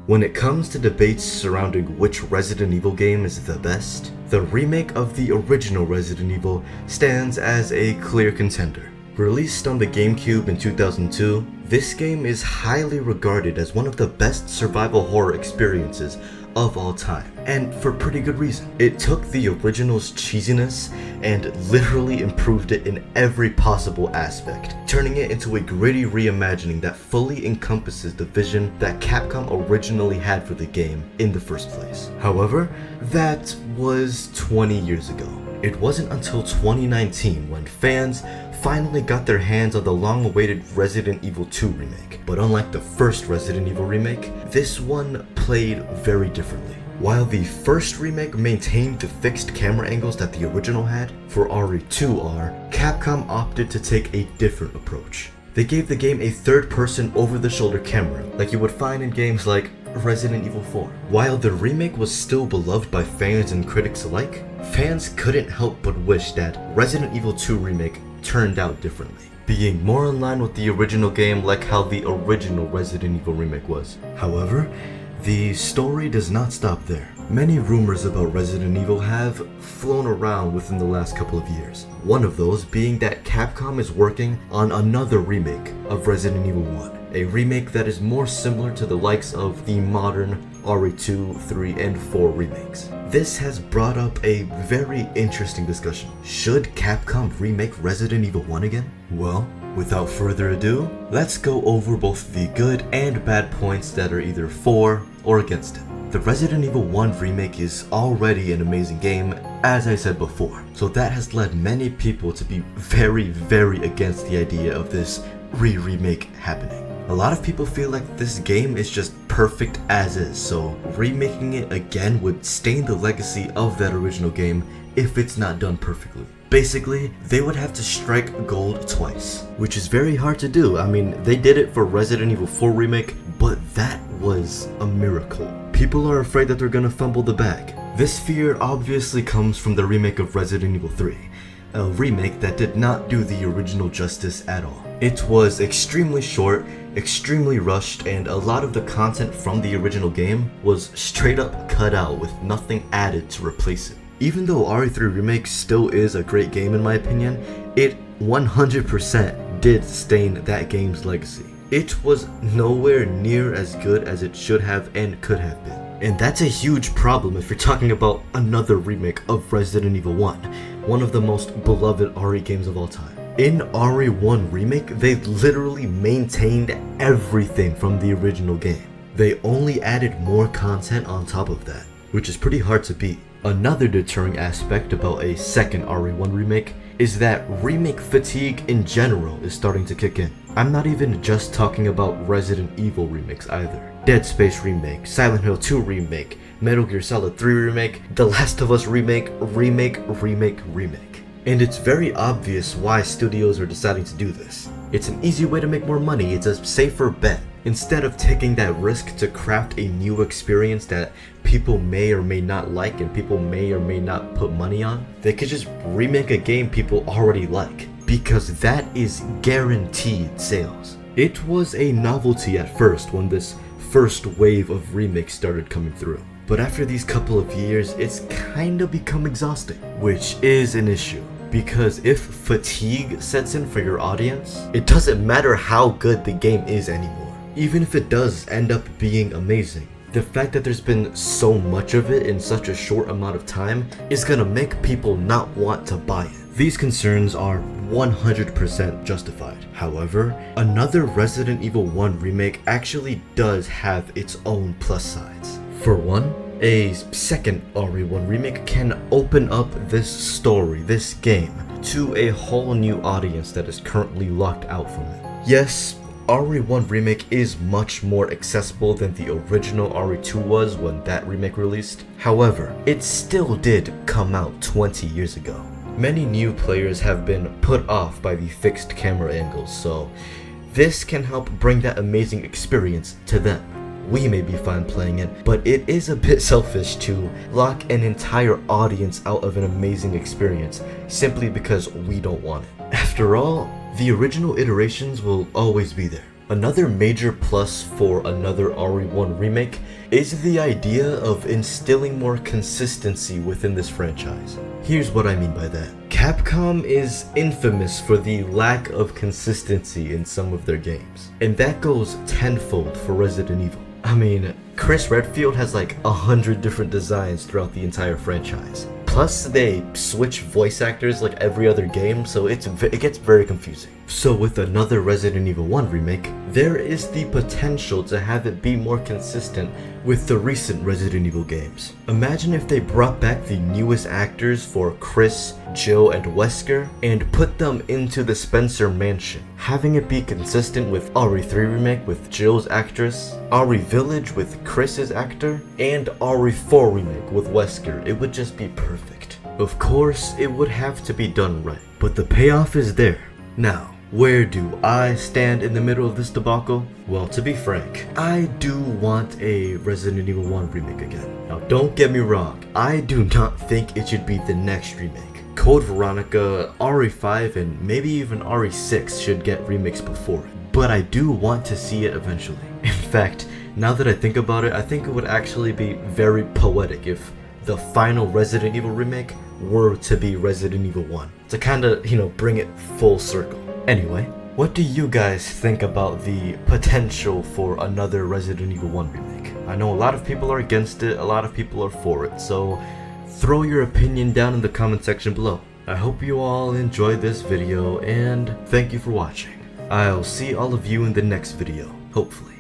When it comes to debates surrounding which Resident Evil game is the best, the remake of the original Resident Evil stands as a clear contender. Released on the GameCube in 2002, this game is highly regarded as one of the best survival horror experiences of all time, and for pretty good reason. It took the original's cheesiness and literally improved it in every possible aspect, turning it into a gritty reimagining that fully encompasses the vision that Capcom originally had for the game in the first place. However, that was 20 years ago. It wasn't until 2019 when fans finally got their hands on the long-awaited Resident Evil 2 remake. But unlike the first Resident Evil remake, this one played very differently. While the first remake maintained the fixed camera angles that the original had, for RE2R, Capcom opted to take a different approach. They gave the game a third-person over-the-shoulder camera, like you would find in games like Resident Evil 4. While the remake was still beloved by fans and critics alike, fans couldn't help but wish that Resident Evil 2 Remake turned out differently, being more in line with the original game like how the original Resident Evil Remake was. However, the story does not stop there. Many rumors about Resident Evil have flown around within the last couple of years. One of those being that Capcom is working on another remake of Resident Evil 1. A remake that is more similar to the likes of the modern RE2, 3, and 4 remakes. This has brought up a very interesting discussion. Should Capcom remake Resident Evil 1 again? Well, without further ado, let's go over both the good and bad points that are either for or against it. The Resident Evil 1 remake is already an amazing game, as I said before, so that has led many people to be very against the idea of this remake happening. A lot of people feel like this game is just perfect as is, so remaking it again would stain the legacy of that original game if it's not done perfectly. Basically, they would have to strike gold twice, which is very hard to do. I mean, they did it for Resident Evil 4 Remake, but that was a miracle. People are afraid that they're gonna fumble the bag. This fear obviously comes from the remake of Resident Evil 3, a remake that did not do the original justice at all. It was extremely short, extremely rushed, and a lot of the content from the original game was straight up cut out with nothing added to replace it. Even though RE3 Remake still is a great game in my opinion, it 100% did stain that game's legacy. It was nowhere near as good as it should have and could have been. And that's a huge problem if you're talking about another remake of Resident Evil 1, one of the most beloved RE games of all time. In RE1 Remake, they literally maintained everything from the original game. They only added more content on top of that, which is pretty hard to beat. Another deterring aspect about a second RE1 remake is that remake fatigue in general is starting to kick in. I'm not even just talking about Resident Evil remakes either. Dead Space Remake, Silent Hill 2 Remake, Metal Gear Solid 3 Remake, The Last of Us Remake. And it's very obvious why studios are deciding to do this. It's an easy way to make more money, it's a safer bet. Instead of taking that risk to craft a new experience that people may or may not like and people may or may not put money on, they could just remake a game people already like, because that is guaranteed sales. It was a novelty at first when this first wave of remakes started coming through. But after these couple of years, it's kinda become exhausting, which is an issue. Because if fatigue sets in for your audience, it doesn't matter how good the game is anymore. Even if it does end up being amazing, the fact that there's been so much of it in such a short amount of time is gonna make people not want to buy it. These concerns are 100% justified. However, another Resident Evil 1 remake actually does have its own plus sides. For one, a second RE1 remake can open up this story, this game, to a whole new audience that is currently locked out from it. Yes, RE1 Remake is much more accessible than the original RE2 was when that remake released. However, it still did come out 20 years ago. Many new players have been put off by the fixed camera angles, so this can help bring that amazing experience to them. We may be fine playing it, but it is a bit selfish to lock an entire audience out of an amazing experience simply because we don't want it. After all, the original iterations will always be there. Another major plus for another RE1 remake is the idea of instilling more consistency within this franchise. Here's what I mean by that. Capcom is infamous for the lack of consistency in some of their games, and that goes tenfold for Resident Evil. I mean, Chris Redfield has like 100 different designs throughout the entire franchise. Plus, they switch voice actors like every other game, so it gets very confusing. So with another Resident Evil 1 remake, there is the potential to have it be more consistent with the recent Resident Evil games. Imagine if they brought back the newest actors for Chris, Jill, and Wesker, and put them into the Spencer Mansion, having it be consistent with RE3 remake with Jill's actress, RE Village with Chris's actor, and RE4 remake with Wesker. It would just be perfect. Of course, it would have to be done right, but the payoff is there. Now, where do I stand in the middle of this debacle? Well, to be frank, I do want a Resident Evil 1 remake again. Now, don't get me wrong, I do not think it should be the next remake. Code Veronica, RE5, and maybe even RE6 should get remakes before it, but I do want to see it eventually. In fact, now that I think about it, I think it would actually be very poetic if the final Resident Evil remake were to be Resident Evil 1, to kind of, bring it full circle. Anyway, what do you guys think about the potential for another Resident Evil 1 remake? I know a lot of people are against it, a lot of people are for it, so throw your opinion down in the comment section below. I hope you all enjoyed this video, and thank you for watching. I'll see all of you in the next video, hopefully.